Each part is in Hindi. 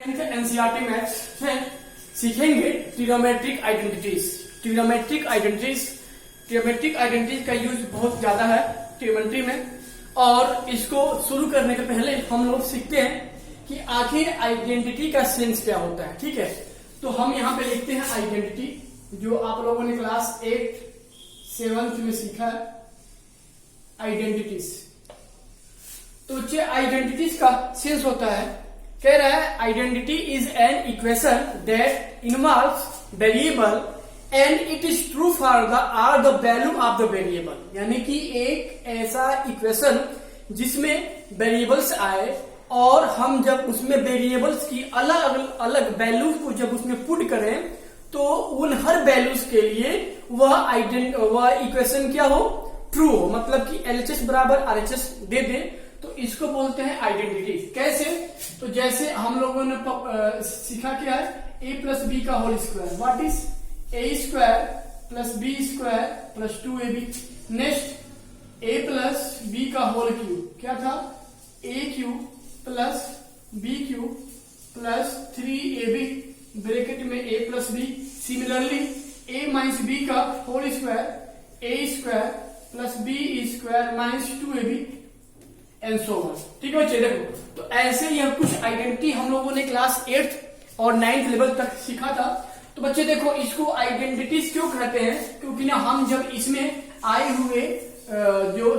एनसीईआरटी मैथ्स में सीखेंगे ट्रिग्नोमेट्रिक आइडेंटिटीज। ट्रिग्नोमेट्रिक आइडेंटिटीज का यूज बहुत ज्यादा है ट्रिग्नोमेट्री में, और इसको शुरू करने के पहले हम लोग सीखते हैं कि आखिर आइडेंटिटी का सेंस क्या होता है। ठीक है, तो हम यहाँ पे लिखते हैं आइडेंटिटी, जो आप लोगों ने क्लास 8 7th में सीखा है आइडेंटिटीज। तो जो आइडेंटिटीज का सेंस होता है, कह रहा है identity is an equation that involves variable and it is true for the value of the variable. यानी कि एक ऐसा इक्वेशन जिसमें वेरिएबल्स आए और हम जब उसमें वेरिएबल्स की अलग अलग वैल्यूज को जब उसमें पुट करें तो उन हर वैल्यूज के लिए वह इक्वेशन क्या हो, ट्रू हो, मतलब कि LHS बराबर RHS दे दे, तो इसको बोलते हैं आइडेंटिटी। कैसे? तो जैसे हम लोगों ने सीखा क्या है, a प्लस बी का whole square, what is a square plus B square plus 2ab। Next a plus B का होल क्यूब, क्या था, a cube plus B cube plus 3ab bracket में a plus B. Similarly a minus B का whole square, a square plus B square minus 2ab and so on. ठीक है बच्चे, देखो तो ऐसे यह कुछ आइडेंटिटी हम लोगों ने क्लास 8th और 9th लेवल तक सीखा था। तो बच्चे देखो, इसको आइडेंटिटीज क्यों कहते हैं, क्योंकि ना हम जब इसमें आए हुए जो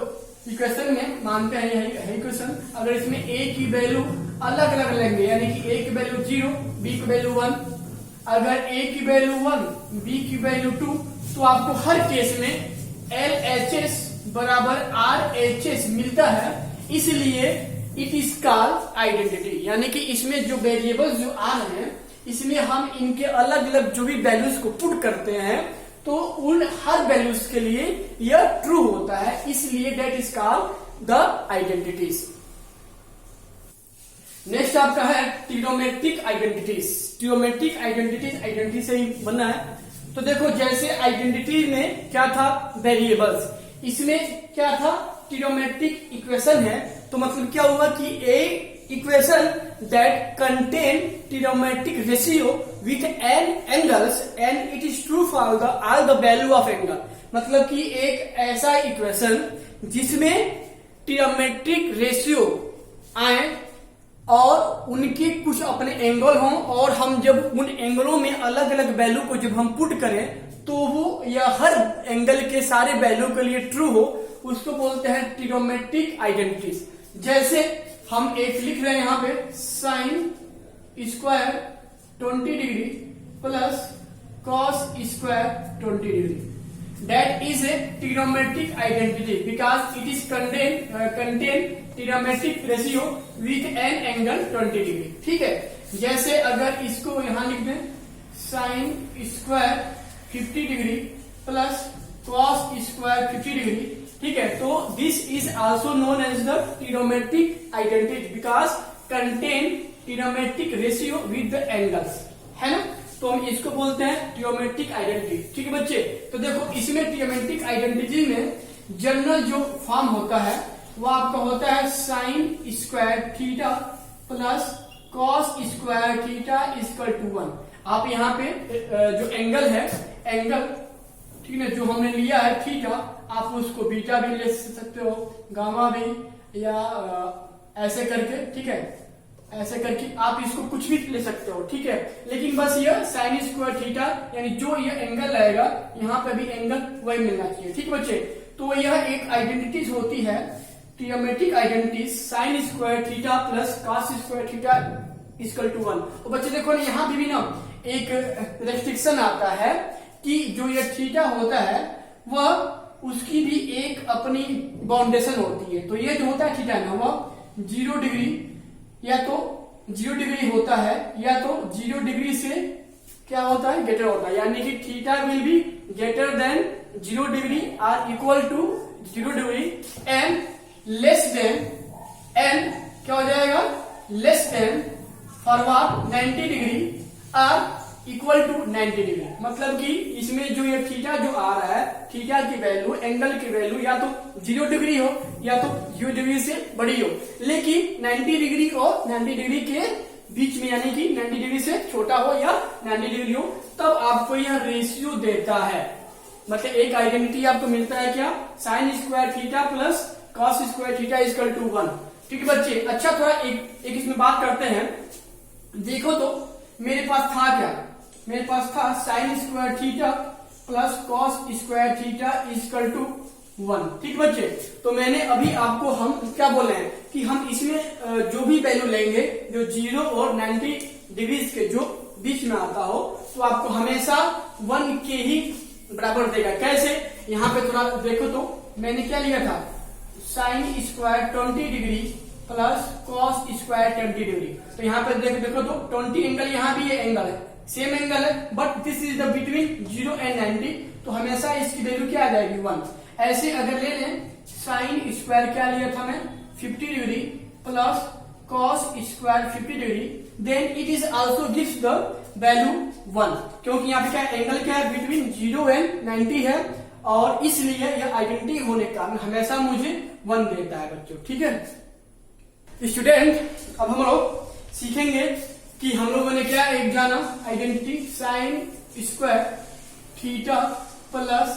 इक्वेशन में मानते हैं यह इक्वेशन, अगर इसमें a की वैल्यू अलग अलग लेंगे, यानी कि a की वैल्यू 0, b की वैल्यू 1, अगर a की वैल्यू 1, b की वैल्यू 2, तो आपको हर केस में LHS बराबर RHS मिलता है। इसलिए इट इज कॉल्ड आइडेंटिटी। यानी कि इसमें जो वेरिएबल्स जो आ रहे हैं, इसमें हम इनके अलग अलग जो भी वैल्यूज को पुट करते हैं तो उन हर वैल्यूज के लिए यह ट्रू होता है, इसलिए that is called the identities. Next आपका है ट्रिग्नोमेट्रिक आइडेंटिटीज। ट्रिग्नोमेट्रिक आइडेंटिटी से ही बना है। तो देखो, जैसे आइडेंटिटी में क्या था, वेरिएबल्स, इसमें क्या था, ट्रिग्नोमेट्रिक इक्वेशन है, तो मतलब क्या हुआ कि a equation that contain trigonometric ratio with an angles and it is true for all the value of angle. मतलब कि एक ऐसा इक्वेशन जिसमें ट्रिग्नोमेट्रिक रेशियो आए और उनके कुछ अपने एंगल हों, और हम जब उन एंगलों में अलग अलग वैल्यू को जब हम पुट करें तो वो या हर एंगल के सारे वैल्यू के लिए ट्रू हो, उसको बोलते हैं ट्रिग्नोमेट्रिक आइडेंटिटीज। जैसे हम एक लिख रहे हैं यहाँ पे, sine square 20 degree plus cos square 20 degree, that is a trigonometric identity because it is contain trigonometric ratio with an angle 20 degree. ठीक है, जैसे अगर इसको यहां लिख दें, sine square 50 degree plus cos square 50 degree. ठीक है, तो this is also known as the trigonometric identity because contain trigonometric ratio with the angles, है ना। तो हम इसको बोलते हैं ट्रिग्नोमेट्रिक आइडेंटिटी। ठीक है बच्चे, तो देखो इसमें ट्रिग्नोमेट्रिक आइडेंटिटी में जनरल जो फॉर्म होता है वो आपका होता है sine square theta plus cos square theta equal to 1। आप यहाँ पे जो एंगल है, एंगल ठीक है जो हमने लिया है थीटा, आप उसको बीटा भी ले सकते हो, गामा भी, या ऐसे करके, ठीक है, ऐसे करके आप इसको कुछ भी ले सकते हो। ठीक है, लेकिन बस ये साइन स्क्वायर थीटा यानी जो ये एंगल आएगा यहाँ पे भी एंगल वही मिलना चाहिए। ठीक बच्चे, तो यह एक आइडेंटिटीज होती है trigonometric identities, sine square theta plus cos square theta equal to 1। तो बच्चे देखो ना, यहाँ भी ना एक रेस्ट्रिक्शन आता है कि जो ये थीटा होता है वह उसकी भी एक अपनी बाउंडेशन होती है। तो ये जो होता है थीटा ना, वह 0 डिग्री या तो 0 डिग्री होता है, या तो 0 डिग्री से क्या होता है, ग्रेटर होता है, यानी कि theta will be greater than 0 degree or equal to 0 degree and less than, and क्या हो जाएगा, less than forward 90 degree or equal to 90 degree. मतलब कि इसमें जो ये थीटा जो आ रहा है, थीटा की वैल्यू, एंगल की वैल्यू या तो 0 डिग्री हो या तो 0 डिग्री से बड़ी हो, लेकिन 90 डिग्री और 90 डिग्री के बीच में, यानी कि 90 डिग्री से छोटा हो या 90 डिग्री हो, तब आपको यह रेशियो देता है। मतलब एक आइडेंटिटी आपको मिलता है क्या, sine square theta plus cos square theta equal to 1। ठीक है बच्चे। अच्छा थोड़ा एक इसमें बात करते हैं। देखो तो मेरे पास था क्या, मेरे पास था sine square theta plus cos square theta equal to 1। ठीक बच्चे। तो मैंने अभी आपको हम क्या बोले हैं कि हम इसमें जो भी वैल्यू लेंगे जो 0 और 90 डिग्री के जो बीच में आता हो, तो आपको हमेशा 1 के ही बराबर देगा। कैसे, यहाँ पे थोड़ा देखो तो मैंने क्या लिया था, sine square 20 degree plus cos square 20 degree. तो यहाँ पे देखो तो 20 एंगल यहाँ भी ये एंगल है, सेम एंगल है, but this is the between 0 and 90, तो हमेशा इसकी वैल्यू क्या आ जाएगी 1। ऐसे अगर ले लें साइन स्क्वायर क्या लिया था मैं 50 degree plus cos square 50 degree, then it is also gives the value 1, क्योंकि यहाँ पे क्या एंगल क्या है बिटवीन 0 एंड 90 है, और इसलिए यह आइडेंटिटी होने के कारण हमेशा मुझे 1 देता है बच्चों। ठीक है स्टूडेंट, अब हम लोग सीखेंगे कि हम लोगों ने क्या एक जाना identity sine square theta plus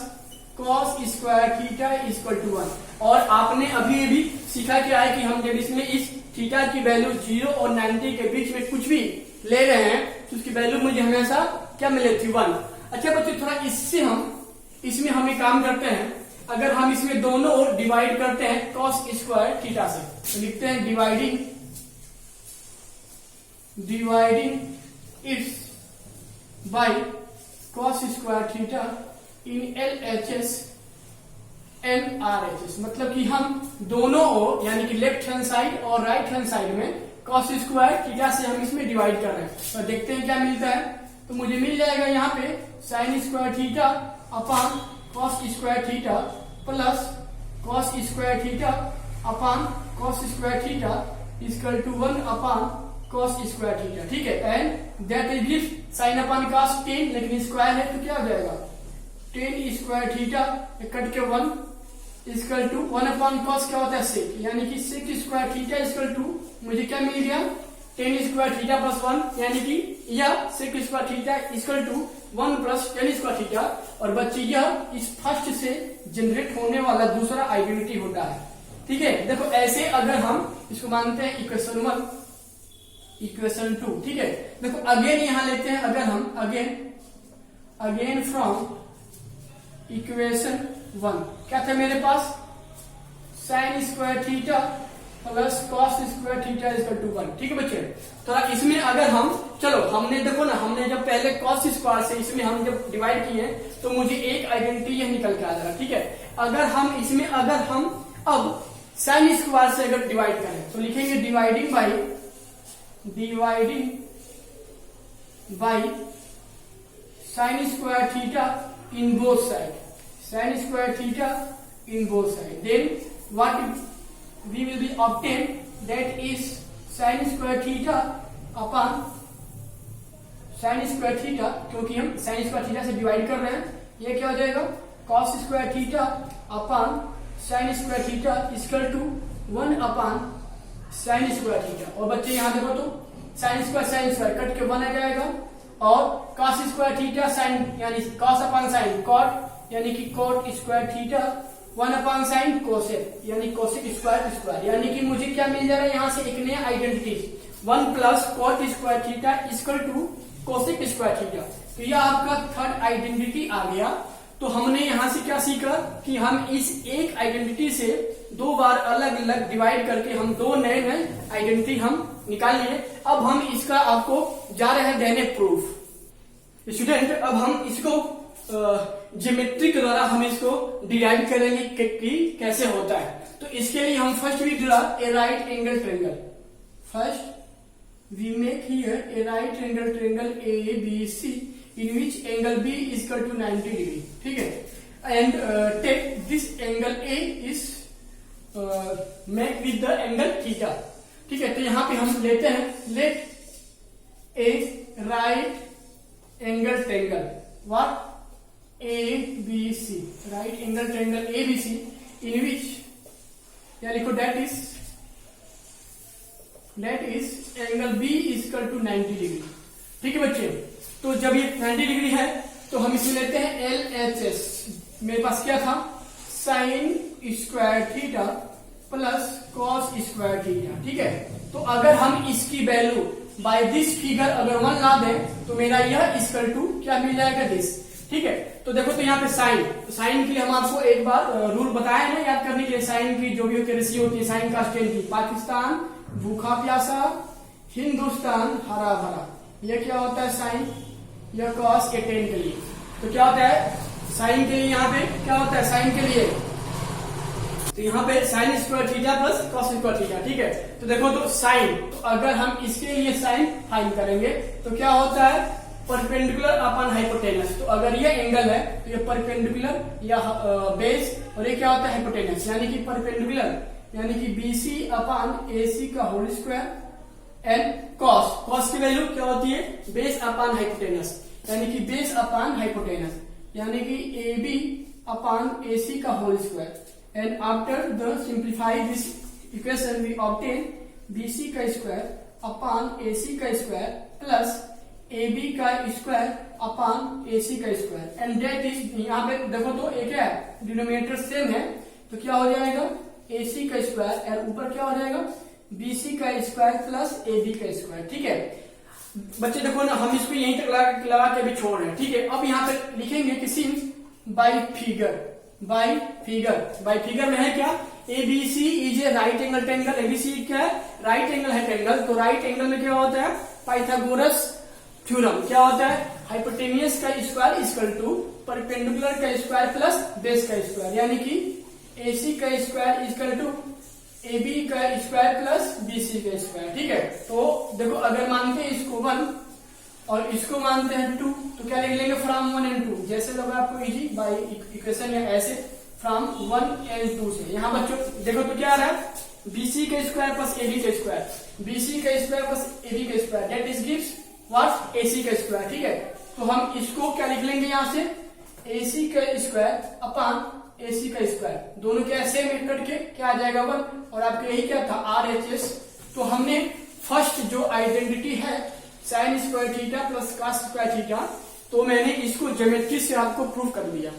cos square theta equal to 1, और आपने अभी भी सीखा क्या है कि हम जब इसमें इस थीटा की वैल्यू 0 और 90 के बीच में कुछ भी ले रहे हैं तो उसकी वैल्यू मुझे हमेशा क्या मिले थी 1। अच्छा बच्चों, थोड़ा इसमें हम एक काम करते हैं, अगर हम इसमें दोनों ओर डिवाइड करते हैं कॉस स्क्वायर थीटा से, तो लिखते हैं dividing it's by cos square theta in LHS and RHS। मतलब कि हम दोनों ओर यानी कि लेफ्ट हैंड साइड और राइट हैंड साइड में कॉस स्क्वायर थीटा से हम इसमें डिवाइड कर रहे हैं, तो देखते हैं क्या मिलता है। तो मुझे मिल जाएगा यहाँ पे sine square theta upon cos square theta plus cos square theta upon cos square theta equal to 1 upon cos square theta. ठीक है, and that is gives sine upon cos 10, लेकिन स्क्वायर है तो क्या हो जाएगा 10 स्क्वायर थीटा कट के 1 इक्वल टू 1 अपॉन कॉस क्या होता है सेक, यानी कि sec square theta equal to मुझे क्या मिल गया 10 स्क्वायर थीटा प्लस 1, यानी कि यह sec square theta equal to 1 plus 10 square theta. और बच्चे यह इस फर्स्ट से जनरेट होने वाला दूसरा आइडेंटिटी होता है। ठीक है, देखो ऐसे अगर हम इसको मानते हैं इक्वेशन 1 इक्वेशन 2। ठीक है, देखो अगेन यहां लेते हैं, अगर हम अगेन फ्रॉम इक्वेशन 1 क्या था मेरे पास sine square theta plus cos square theta equal to 1। ठीक है बच्चे, तो इसमें अगर हम चलो हमने देखो ना, हमने जब पहले कॉस स्क्वायर से इसमें हम जब डिवाइड किए तो मुझे एक आइडेंटिटी यह निकल के आ जाएगा। ठीक है, अगर हम इसमें अब साइन स्क्वायर से अगर डिवाइड करें तो लिखेंगे dividing by sine square theta in both side, sin square theta in both sides, then what we will be obtain, that is sin square theta upon sin square theta, क्योंकि हम sin square theta से डिवाइड कर रहे हैं, ये क्या हो जाएगा cos square theta upon sin square theta equal to 1 upon sin square theta। और बच्चे यहाँ देखो तो sin square कट के 1 आ जाएगा, और cos square theta sin यानी cos upon sin cot यानी कि coat square theta 1 upon sine cosec यानी कोसेक स्क्वायर, यानी कि मुझे क्या मिल जा रहा है यहाँ से एक नया identity 1 plus cot square theta equal to cosec square theta. तो यह आपका थर्ड आइडेंटिटी आ गया। तो हमने यहाँ से क्या सीखा कि हम इस एक आइडेंटिटी से 2 बार अलग अलग डिवाइड करके हम 2 नए आइडेंटिटी हम निकाल लिए। अब हम इसका आपको जा रहे हैं देने प्रूफ। स्टूडेंट, अब हम इसको ज्योमेट्री के द्वारा हम इसको डिराइव करेंगे कि कैसे होता है। तो इसके लिए हम first we draw a right angle triangle. First we make here a right angle triangle ABC in which angle B is equal to 90 degree. ठीक है, and take this angle A is make with the angle theta. ठीक है, तो यहाँ पे हम लेते हैं let a right angle triangle what ABC, right angle triangle ABC in which या लिखो that is angle B equal to 90 degree. ठीक है बच्चे, तो जब ये 90 डिग्री है तो हम इसे लेते हैं LHS। मेरे पास क्या था, sine square theta plus cos square theta. ठीक है, तो अगर हम इसकी वैल्यू बाय दिस फिगर अगर 1 ला दें तो मेरा यह इक्वल टू क्या मिल जाएगा, दिस। ठीक है, तो देखो तो यहाँ पे साइन, तो साइन के लिए हम आपको एक बार रूल बताया है ना याद करने के लिए, साइन की जो भी रेशियो होती है साइन का 10 की। पाकिस्तान भूखा प्यासा, हिंदुस्तान हरा भरा, यह क्या होता है साइन, यह कॉस के 10 के लिए। तो क्या होता है साइन के लिए, यहाँ पे क्या होता है साइन के लिए, तो यहाँ पे sine square theta plus cos square theta. ठीक है, तो देखो तो साइन, तो अगर हम इसके लिए साइन फाइंड करेंगे तो क्या होता है परपेंडिकुलर अपन हाइपोटेनस। तो अगर ये एंगल है तो ये परपेंडिकुलर या बेस, और ये क्या होता है हाइपोटेनस, यानी कि परपेंडिकुलर यानी कि BC अपान AC का होल स्क्वायर एंड कॉस की वैल्यू क्या होती है बेस अपान हाइपोटेनस, यानी कि बेस अपान हाइपोटेनस, यानी कि AB अपान AC का whole square. And after the simplify this equation we obtain BC का स्क्वायर अपान AC का स्क्वायर प्लस AB का स्क्वायर अपान AC का स्क्वायर एंड दैट इज, यहाँ पे देखो तो एक है डिनोमिनेटर सेम है, तो क्या हो जाएगा AC का स्क्वायर और ऊपर क्या हो जाएगा BC का स्क्वायर प्लस AB का स्क्वायर। ठीक है बच्चे, देखो ना हम इसको यहीं तक लगा के अभी छोड़ रहे हैं। ठीक है, अब यहाँ पे लिखेंगे कि सिंस बाय फिगर में है क्या, ABC is a right angle triangle. ABC क्या है, राइट एंगल है ट्रायंगल। तो राइट एंगल में क्या होता है पाइथागोरस थ्योरम, क्या होता है हाइपोटेनियस का स्क्वायर इक्वल टू परपेंडिकुलर का स्क्वायर प्लस बेस का स्क्वायर, यानी कि AC का स्क्वायर इक्वल टू AB का स्क्वायर प्लस BC का स्क्वायर। ठीक है, तो देखो अगर मानते हैं इसको 1 और इसको मानते हैं 2 तो क्या लिख लेंगे फ्रॉम 1 and 2, जैसे लगा आपको इजी बाय इक्वेशन या ऐसे फ्रॉम 1 and 2 से। यहाँ बच्चों देखो तो क्या आ रहा है BC का स्क्वायर प्लस AB का स्क्वायर, BC का स्क्वायर प्लस AB का square, that is gives what AC का स्क्वायर। ठीक है, तो हम इसको क्या लिख लेंगे यहाँ से AC का स्क्वायर अपान AC का स्क्वायर, दोनों क्या सेम मेथड के क्या आ जाएगा 1, और आपके यही क्या था RHS। तो हमने फर्स्ट जो आइडेंटिटी है sine square theta plus cos square theta, तो मैंने इसको ज्योमेट्री से आपको प्रूव कर दिया।